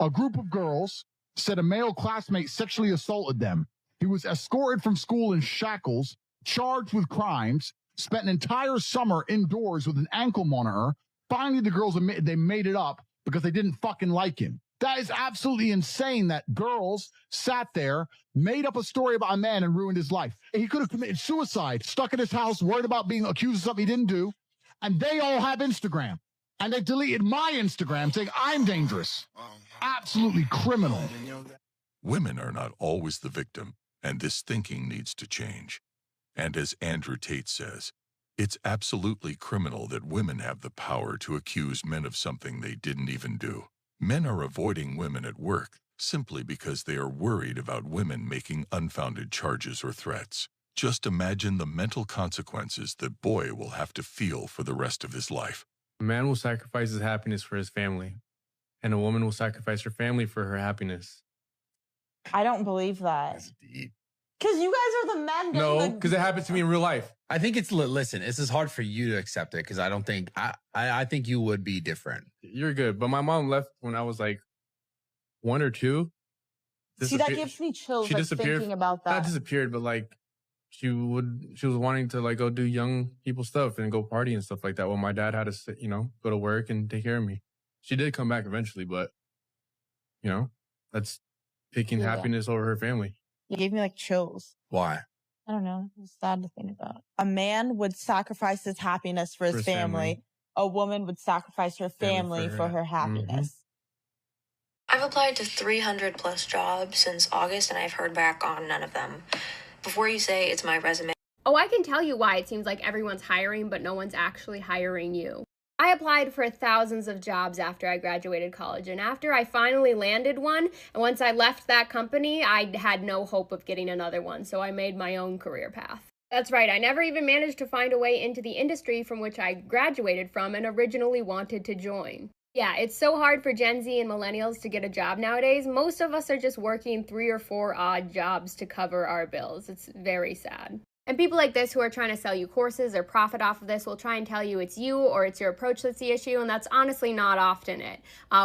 A group of girls said a male classmate sexually assaulted them. He was escorted from school in shackles, charged with crimes, spent an entire summer indoors with an ankle monitor. Finally, the girls admitted they made it up because they didn't fucking like him. That is absolutely insane that girls sat there, made up a story about a man and ruined his life. He could have committed suicide, stuck in his house, worried about being accused of something he didn't do. And they all have Instagram. And they deleted my Instagram saying I'm dangerous. Absolutely criminal. Women are not always the victim, and this thinking needs to change. And as Andrew Tate says, it's absolutely criminal that women have the power to accuse men of something they didn't even do. Men are avoiding women at work simply because they are worried about women making unfounded charges or threats. Just imagine the mental consequences that boy will have to feel for the rest of his life. A man will sacrifice his happiness for his family, and a woman will sacrifice her family for her happiness. I don't believe that. That's deep. Because you guys are the men. No, because it happened to me in real life. I think it's, listen, this is hard for you to accept it because I don't think, I think you would be different. You're good. But my mom left when I was like 1 or 2. See, that gives me chills. She disappeared. Thinking about that. Not disappeared, but like she was wanting to like go do young people stuff and go party and stuff like that. Well, my dad had to, go to work and take care of me. She did come back eventually, but that's picking happiness over her family. You gave me like chills. Why? I don't know. It's sad to think about. A man would sacrifice his happiness for his family. A woman would sacrifice her family for her happiness. I've applied to 300 plus jobs since August and I've heard back on none of them. Before you say it's my resume. Oh, I can tell you why it seems like everyone's hiring, but no one's actually hiring you. I applied for thousands of jobs after I graduated college, and after I finally landed one, and once I left that company, I had no hope of getting another one, so I made my own career path. That's right, I never even managed to find a way into the industry from which I graduated from and originally wanted to join. Yeah, it's so hard for Gen Z and millennials to get a job nowadays. Most of us are just working 3 or 4 odd jobs to cover our bills. It's very sad. And people like this who are trying to sell you courses or profit off of this will try and tell you it's you or it's your approach that's the issue, and that's honestly not often it,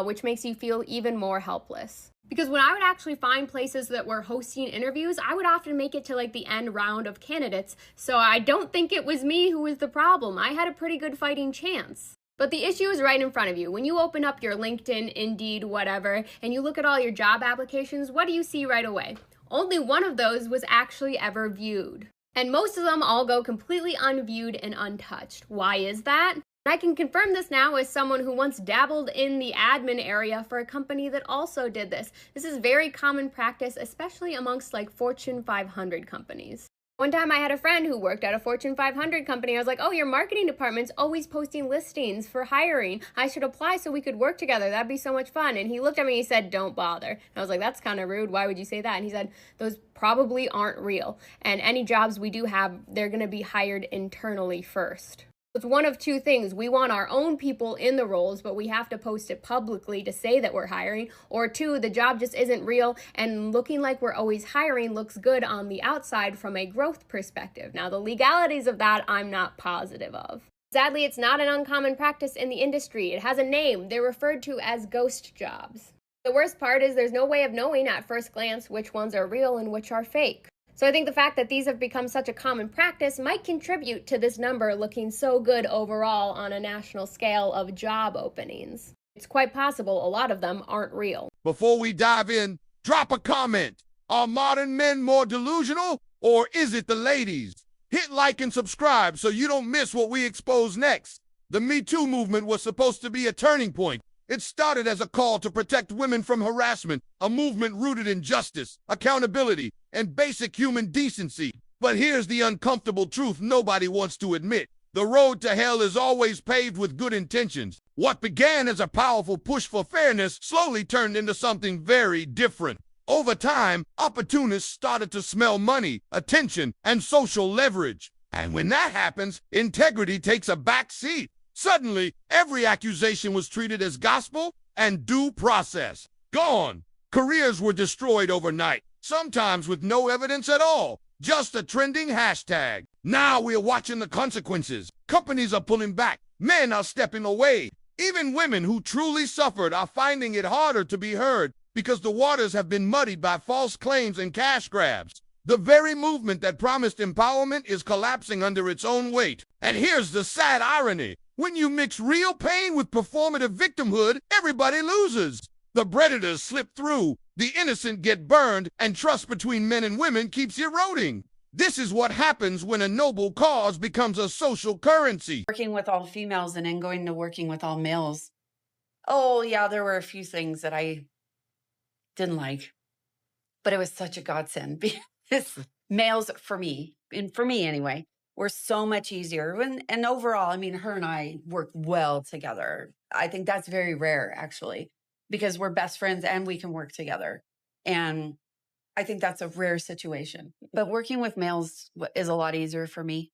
which makes you feel even more helpless. Because when I would actually find places that were hosting interviews, I would often make it to like the end round of candidates, so I don't think it was me who was the problem. I had a pretty good fighting chance. But the issue is right in front of you. When you open up your LinkedIn, Indeed, whatever, and you look at all your job applications, what do you see right away? Only one of those was actually ever viewed. And most of them all go completely unviewed and untouched. Why is that? I can confirm this now as someone who once dabbled in the admin area for a company that also did this. This is very common practice, especially amongst like Fortune 500 companies. One time I had a friend who worked at a Fortune 500 company. I was like, oh, your marketing department's always posting listings for hiring. I should apply so we could work together. That'd be so much fun. And he looked at me and he said, don't bother. And I was like, that's kind of rude. Why would you say that? And he said, those probably aren't real. And any jobs we do have, they're going to be hired internally first. It's one of two things. We want our own people in the roles, but we have to post it publicly to say that we're hiring. Or 2, the job just isn't real, and looking like we're always hiring looks good on the outside from a growth perspective. Now, the legalities of that, I'm not positive of. Sadly, it's not an uncommon practice in the industry. It has a name. They're referred to as ghost jobs. The worst part is there's no way of knowing at first glance which ones are real and which are fake. So I think the fact that these have become such a common practice might contribute to this number looking so good overall on a national scale of job openings. It's quite possible a lot of them aren't real. Before we dive in, drop a comment. Are modern men more delusional, or is it the ladies? Hit like and subscribe so you don't miss what we expose next. The Me Too movement was supposed to be a turning point. It started as a call to protect women from harassment, a movement rooted in justice, accountability, and basic human decency. But here's the uncomfortable truth nobody wants to admit. The road to hell is always paved with good intentions. What began as a powerful push for fairness slowly turned into something very different. Over time, opportunists started to smell money, attention, and social leverage. And when that happens, integrity takes a back seat. Suddenly, every accusation was treated as gospel and due process. Gone. Careers were destroyed overnight, sometimes with no evidence at all, just a trending hashtag. Now we're watching the consequences. Companies are pulling back. Men are stepping away. Even women who truly suffered are finding it harder to be heard because the waters have been muddied by false claims and cash grabs. The very movement that promised empowerment is collapsing under its own weight. And here's the sad irony. When you mix real pain with performative victimhood, everybody loses. The predators slip through, the innocent get burned, and trust between men and women keeps eroding. This is what happens when a noble cause becomes a social currency. Working with all females and then going to working with all males. Oh, yeah, there were a few things that I didn't like, but it was such a godsend because males, for me, and for me anyway, were so much easier. And overall, I mean, her and I work well together. I think that's very rare, actually, because we're best friends and we can work together. And I think that's a rare situation. But working with males is a lot easier for me.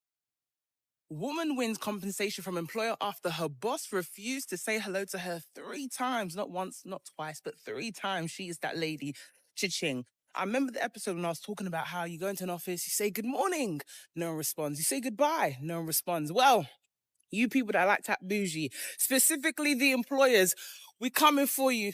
Woman wins compensation from employer after her boss refused to say hello to her 3 times. Not once, not twice, but 3 times. She is that lady. Cha-ching. I remember the episode when I was talking about how you go into an office, you say good morning, no one responds. You say goodbye, no one responds. Well, you people that like to act bougie, specifically the employers, we coming for you.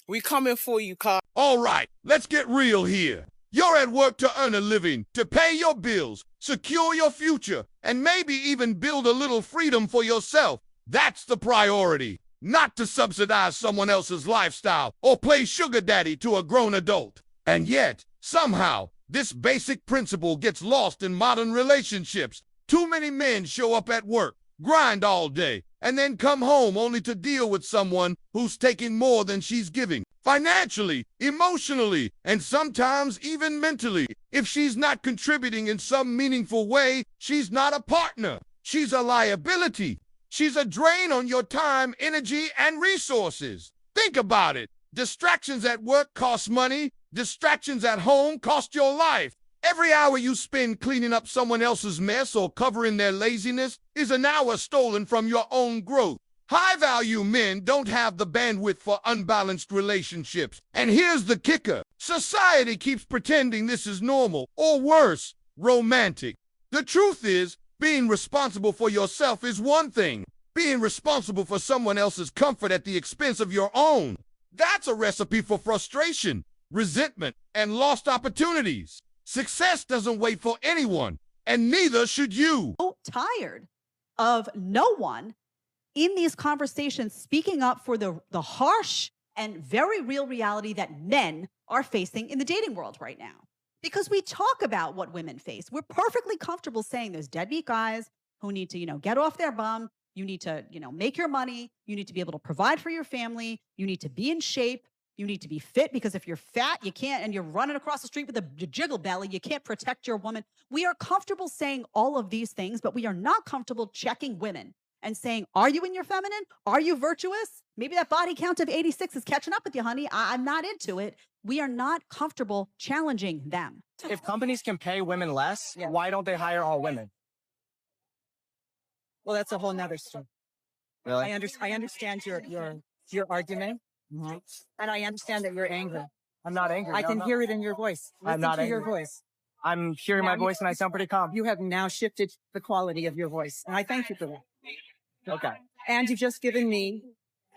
We coming for you, Carl. All right, let's get real here. You're at work to earn a living, to pay your bills, secure your future, and maybe even build a little freedom for yourself. That's the priority. Not to subsidize someone else's lifestyle or play sugar daddy to a grown adult. And yet, somehow, this basic principle gets lost in modern relationships. Too many men show up at work, grind all day, and then come home only to deal with someone who's taking more than she's giving. Financially, emotionally, and sometimes even mentally. If she's not contributing in some meaningful way, she's not a partner. She's a liability. She's a drain on your time, energy, and resources. Think about it. Distractions at work cost money. Distractions at home cost your life. Every hour you spend cleaning up someone else's mess or covering their laziness is an hour stolen from your own growth. High-value men don't have the bandwidth for unbalanced relationships. And here's the kicker. Society keeps pretending this is normal, or worse, romantic. The truth is, being responsible for yourself is one thing. Being responsible for someone else's comfort at the expense of your own, that's a recipe for frustration, resentment, and lost opportunities. Success doesn't wait for anyone, and neither should you. So tired of no one in these conversations speaking up for the harsh and very real reality that men are facing in the dating world right now. Because we talk about what women face. We're perfectly comfortable saying there's deadbeat guys who need to, get off their bum. You need to, make your money. You need to be able to provide for your family. You need to be in shape. You need to be fit, because if you're fat, you can't, and you're running across the street with a jiggle belly, you can't protect your woman. We are comfortable saying all of these things, but we are not comfortable checking women and saying, are you in your feminine? Are you virtuous? Maybe that body count of 86 is catching up with you, honey. I'm not into it. We are not comfortable challenging them. If companies can pay women less, why don't they hire all women? Well, that's a whole nother story. Really? I understand your argument, and I understand that you're angry. I'm not angry. I can hear it in your voice. I'm not angry. Your voice. I'm hearing my voice and I sound pretty calm. You have now shifted the quality of your voice, and I thank you for that. Okay. And you've just given me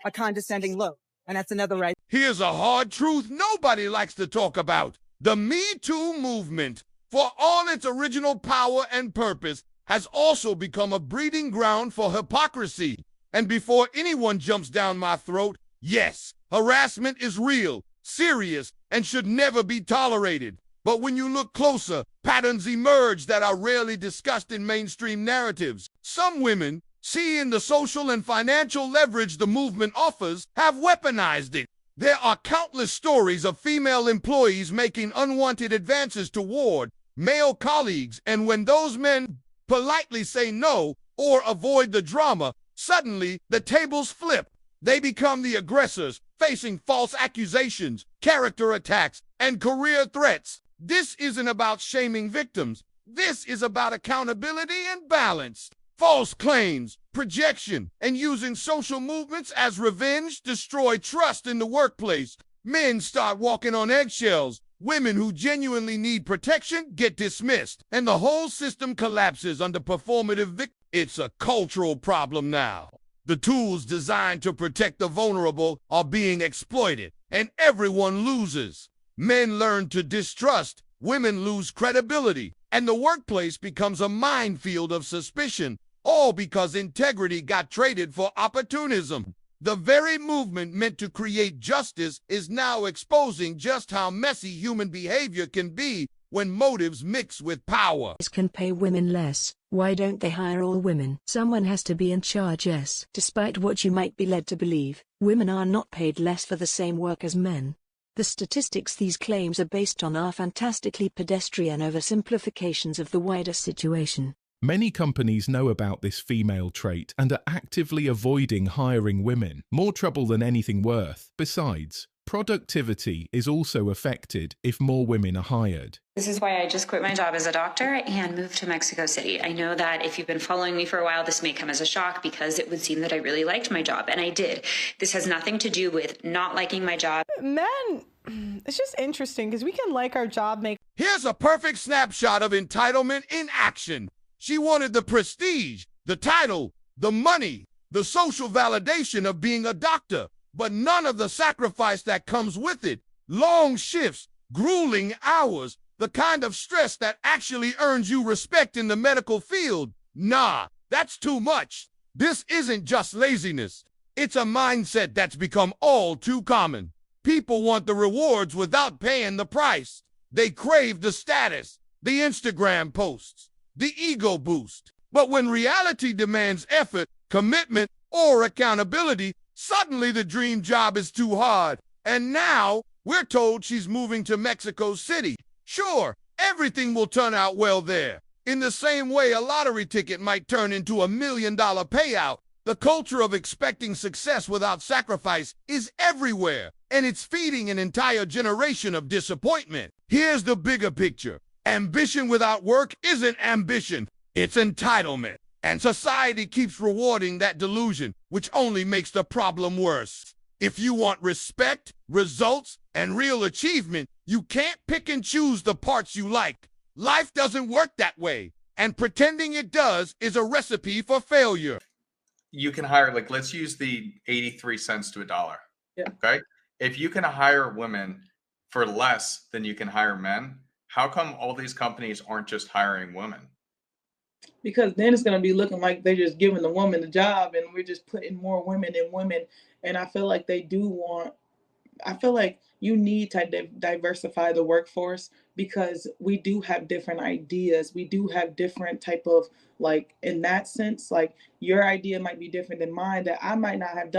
a condescending look, and that's another right. Here's a hard truth nobody likes to talk about. The Me Too movement, for all its original power and purpose, has also become a breeding ground for hypocrisy. And before anyone jumps down my throat, yes, harassment is real, serious, and should never be tolerated. But when you look closer, patterns emerge that are rarely discussed in mainstream narratives. Some women, seeing the social and financial leverage the movement offers, have weaponized it. There are countless stories of female employees making unwanted advances toward male colleagues, and when those men politely say no or avoid the drama, suddenly the tables flip. They become the aggressors, facing false accusations, character attacks, and career threats. This isn't about shaming victims. This is about accountability and balance. False claims, projection, and using social movements as revenge destroy trust in the workplace. Men start walking on eggshells. Women who genuinely need protection get dismissed, and the whole system collapses under performative victim. It's a cultural problem now. The tools designed to protect the vulnerable are being exploited, and everyone loses. Men learn to distrust, women lose credibility, and the workplace becomes a minefield of suspicion, all because integrity got traded for opportunism. The very movement meant to create justice is now exposing just how messy human behavior can be when motives mix with power. Can pay women less. Why don't they hire all women? Someone has to be in charge, yes. Despite what you might be led to believe, women are not paid less for the same work as men. The statistics these claims are based on are fantastically pedestrian oversimplifications of the wider situation. Many companies know about this female trait and are actively avoiding hiring women. More trouble than anything worth. Besides, productivity is also affected if more women are hired. This is why I just quit my job as a doctor and moved to Mexico City. I know that if you've been following me for a while, this may come as a shock because it would seem that I really liked my job, and I did. This has nothing to do with not liking my job. Men, it's just interesting because we can like our job, Here's a perfect snapshot of entitlement in action. She wanted the prestige, the title, the money, the social validation of being a doctor, but none of the sacrifice that comes with it. Long shifts, grueling hours, the kind of stress that actually earns you respect in the medical field. Nah, that's too much. This isn't just laziness. It's a mindset that's become all too common. People want the rewards without paying the price. They crave the status, the Instagram posts, the ego boost. But when reality demands effort, commitment, or accountability, suddenly the dream job is too hard. And now we're told she's moving to Mexico City. Sure, everything will turn out well there. In the same way a lottery ticket might turn into $1 million payout, the culture of expecting success without sacrifice is everywhere, and it's feeding an entire generation of disappointment. Here's the bigger picture. Ambition without work isn't ambition, it's entitlement. And society keeps rewarding that delusion, which only makes the problem worse. If you want respect, results, and real achievement, you can't pick and choose the parts you like. Life doesn't work that way, and pretending it does is a recipe for failure. You can hire, like, let's use the 83 cents to $1. Yeah. Okay? If you can hire women for less than you can hire men, how come all these companies aren't just hiring women? Because then it's going to be looking like they're just giving the woman the job and we're just putting more women in women. And I feel like I feel like you need to diversify the workforce because we do have different ideas. We do have different type of, like, in that sense, like your idea might be different than mine, that I might not have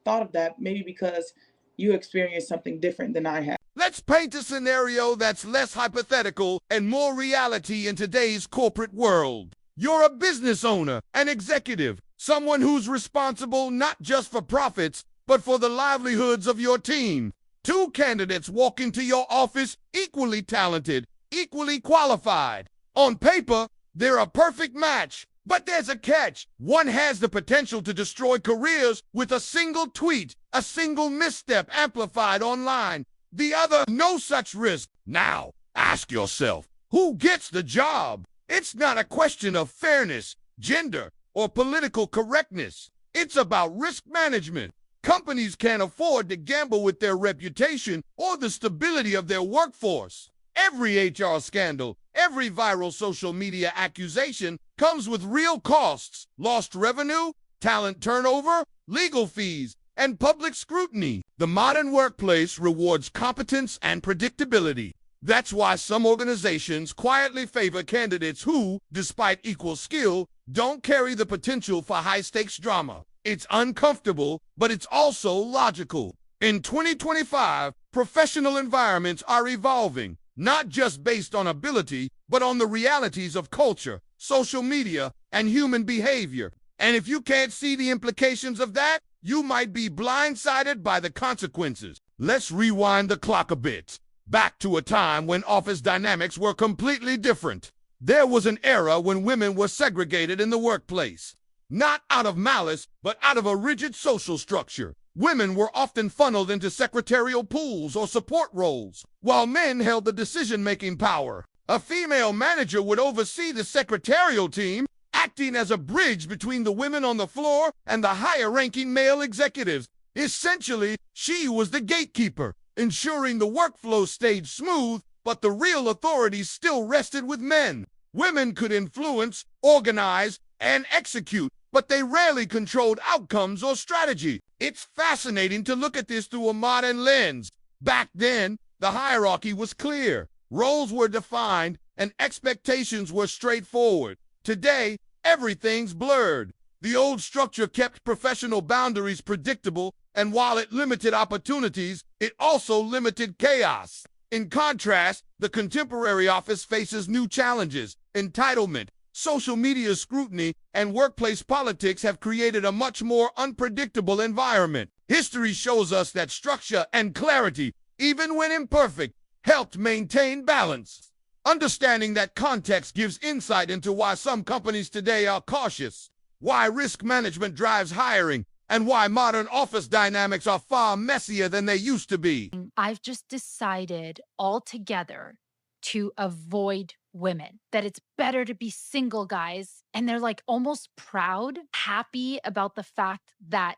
thought of that, maybe because you experienced something different than I have. Let's paint a scenario that's less hypothetical and more reality in today's corporate world. You're a business owner, an executive, someone who's responsible not just for profits, but for the livelihoods of your team. Two candidates walk into your office equally talented, equally qualified. On paper, they're a perfect match. But there's a catch. One has the potential to destroy careers with a single tweet, a single misstep amplified online. The other, no such risk. Now, ask yourself, who gets the job? It's not a question of fairness, gender, or political correctness. It's about risk management. Companies can't afford to gamble with their reputation or the stability of their workforce. Every HR scandal, every viral social media accusation comes with real costs: lost revenue, talent turnover, legal fees, and public scrutiny. The modern workplace rewards competence and predictability. That's why some organizations quietly favor candidates who, despite equal skill, don't carry the potential for high-stakes drama. It's uncomfortable, but it's also logical. In 2025, professional environments are evolving, not just based on ability, but on the realities of culture, social media, and human behavior. And if you can't see the implications of that, you might be blindsided by the consequences. Let's rewind the clock a bit. Back to a time when office dynamics were completely different. There was an era when women were segregated in the workplace. Not out of malice, but out of a rigid social structure. Women were often funneled into secretarial pools or support roles, while men held the decision-making power. A female manager would oversee the secretarial team, acting as a bridge between the women on the floor and the higher-ranking male executives. Essentially, she was the gatekeeper, ensuring the workflow stayed smooth, but the real authority still rested with men. Women could influence, organize, and execute, but they rarely controlled outcomes or strategy. It's fascinating to look at this through a modern lens. Back then, the hierarchy was clear, roles were defined, and expectations were straightforward. Today, everything's blurred. The old structure kept professional boundaries predictable, and while it limited opportunities, it also limited chaos. In contrast, the contemporary office faces new challenges. Entitlement, social media scrutiny, and workplace politics have created a much more unpredictable environment. History shows us that structure and clarity, even when imperfect, helped maintain balance. Understanding that context gives insight into why some companies today are cautious, why risk management drives hiring, and why modern office dynamics are far messier than they used to be. I've just decided altogether to avoid women, that it's better to be single guys. And they're like almost proud, happy about the fact that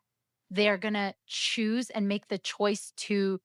they're going to choose and make the choice to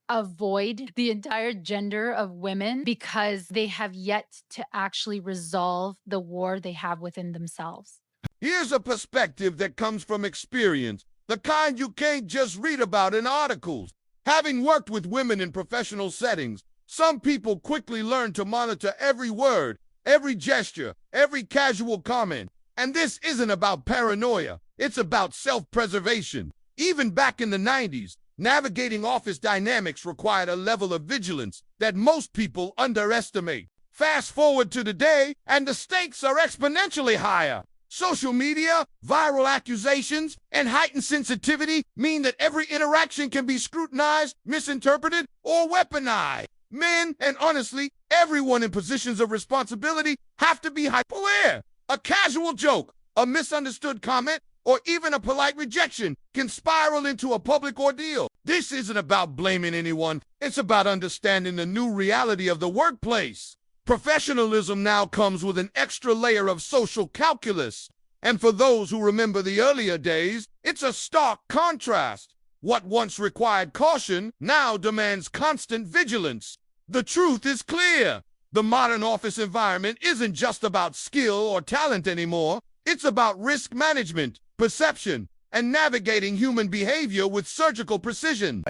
avoid the entire gender of women because they have yet to actually resolve the war they have within themselves. Here's a perspective that comes from experience, the kind you can't just read about in articles. Having worked with women in professional settings, some people quickly learn to monitor every word, every gesture, every casual comment. And this isn't about paranoia, it's about self-preservation. Even back in the 90s, navigating office dynamics required a level of vigilance that most people underestimate. Fast forward to today, and the stakes are exponentially higher. Social media, viral accusations, and heightened sensitivity mean that every interaction can be scrutinized, misinterpreted, or weaponized. Men, and honestly, everyone in positions of responsibility, have to be hyper-aware. A casual joke, a misunderstood comment, or even a polite rejection can spiral into a public ordeal. This isn't about blaming anyone. It's about understanding the new reality of the workplace. Professionalism now comes with an extra layer of social calculus. And for those who remember the earlier days, it's a stark contrast. What once required caution now demands constant vigilance. The truth is clear. The modern office environment isn't just about skill or talent anymore. It's about risk management, perception, and navigating human behavior with surgical precision.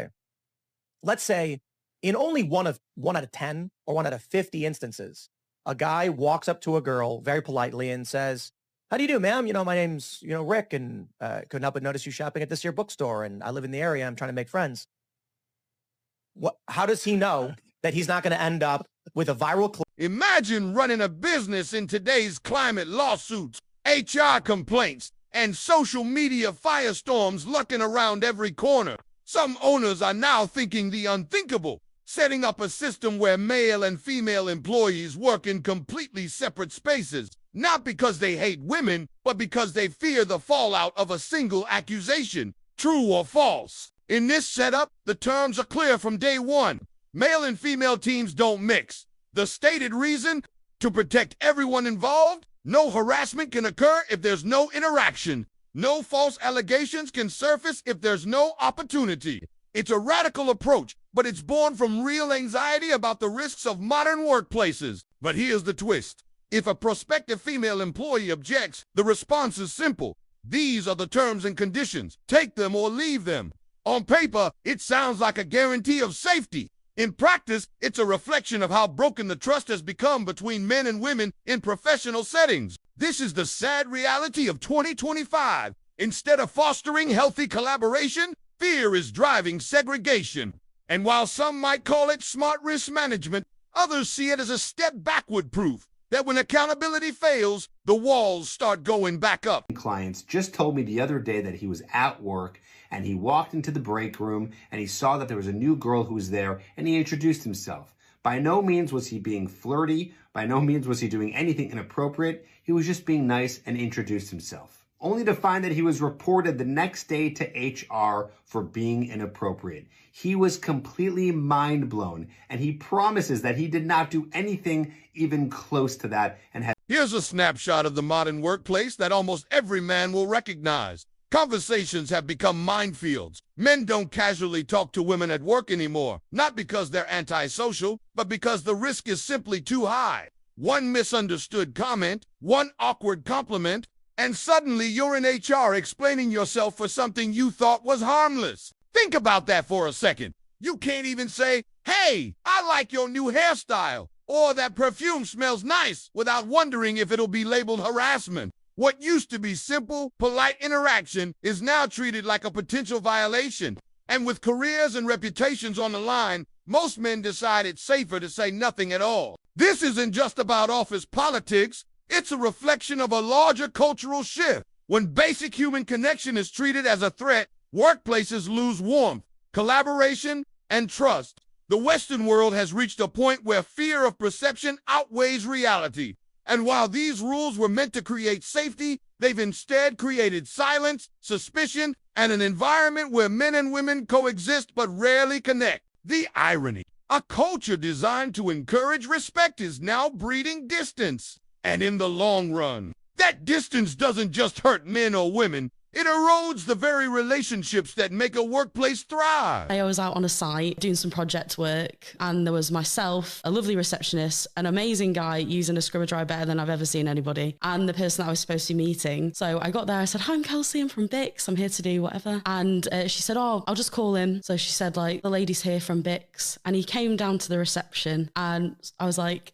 Let's say in only one out of 10 or 1 out of 50 instances, a guy walks up to a girl very politely and says, "How do you do, ma'am? My name's, Rick, and couldn't help but notice you shopping at this here bookstore, and I live in the area. I'm trying to make friends." How does he know that he's not going to end up with a viral clip? Imagine running a business in today's climate: lawsuits, HR complaints, and social media firestorms lurking around every corner. Some owners are now thinking the unthinkable, setting up a system where male and female employees work in completely separate spaces, not because they hate women, but because they fear the fallout of a single accusation, true or false. In this setup, the terms are clear from day one. Male and female teams don't mix. The stated reason? To protect everyone involved. No harassment can occur if there's no interaction. No false allegations can surface if there's no opportunity. It's a radical approach, but it's born from real anxiety about the risks of modern workplaces. But here's the twist. If a prospective female employee objects, the response is simple. These are the terms and conditions. Take them or leave them. On paper, it sounds like a guarantee of safety. In practice, it's a reflection of how broken the trust has become between men and women in professional settings. This is the sad reality of 2025. Instead of fostering healthy collaboration, fear is driving segregation. And while some might call it smart risk management, others see it as a step backward proof that when accountability fails, the walls start going back up. Clients just told me the other day that he was at work and he walked into the break room and he saw that there was a new girl who was there and he introduced himself. By no means was he being flirty. By no means was he doing anything inappropriate. He was just being nice and introduced himself. only to find that he was reported the next day to HR for being inappropriate. He was completely mind blown, and he promises that he did not do anything even close to that and had. Here's a snapshot of the modern workplace that almost every man will recognize. Conversations have become minefields. Men don't casually talk to women at work anymore, not because they're antisocial, but because the risk is simply too high. One misunderstood comment, one awkward compliment, and suddenly you're in HR explaining yourself for something you thought was harmless. Think about that for a second. You can't even say, "Hey, I like your new hairstyle," or "that perfume smells nice," without wondering if it'll be labeled harassment. What used to be simple, polite interaction is now treated like a potential violation. And with careers and reputations on the line, most men decide it's safer to say nothing at all. This isn't just about office politics. It's a reflection of a larger cultural shift. When basic human connection is treated as a threat, workplaces lose warmth, collaboration, and trust. The Western world has reached a point where fear of perception outweighs reality. And while these rules were meant to create safety, they've instead created silence, suspicion, and an environment where men and women coexist but rarely connect. The irony: a culture designed to encourage respect is now breeding distance. And in the long run, that distance doesn't just hurt men or women, it erodes the very relationships that make a workplace thrive. I was out on a site doing some project work, and there was myself, a lovely receptionist, an amazing guy using a scrubber better than I've ever seen anybody, and the person that I was supposed to be meeting. So I got there, I said, "Hi, I'm Kelsey, I'm from Bix, I'm here to do whatever." And she said, "Oh, I'll just call him." So she said, like, "The lady's here from Bix." And he came down to the reception, and I was like,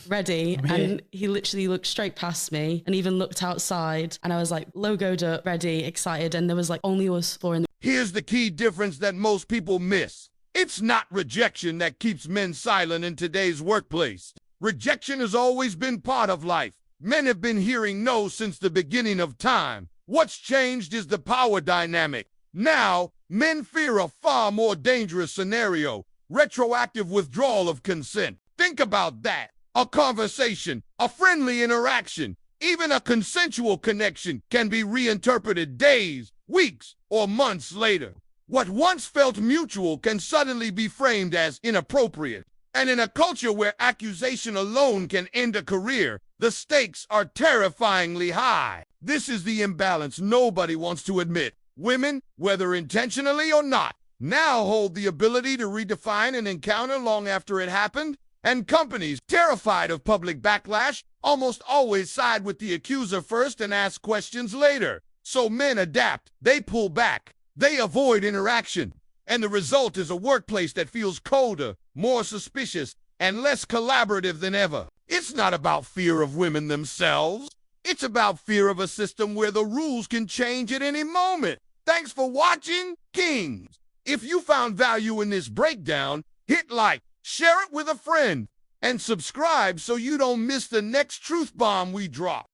"Ready?" And he literally looked straight past me and even looked outside, and I was like logoed up, ready, excited, and there was like only us four in the. Here's the key difference that most people miss. It's not rejection that keeps men silent in today's workplace. Rejection has always been part of life. Men have been hearing no since the beginning of time. What's changed is the power dynamic. Now, men fear a far more dangerous scenario: retroactive withdrawal of consent. Think about that. A conversation, a friendly interaction, even a consensual connection can be reinterpreted days, weeks, or months later. What once felt mutual can suddenly be framed as inappropriate. And in a culture where accusation alone can end a career, the stakes are terrifyingly high. This is the imbalance nobody wants to admit. Women, whether intentionally or not, now hold the ability to redefine an encounter long after it happened. And companies, terrified of public backlash, almost always side with the accuser first and ask questions later. So men adapt, they pull back, they avoid interaction. And the result is a workplace that feels colder, more suspicious, and less collaborative than ever. It's not about fear of women themselves. It's about fear of a system where the rules can change at any moment. Thanks for watching, Kings. If you found value in this breakdown, hit like, share it with a friend, and subscribe so you don't miss the next truth bomb we drop.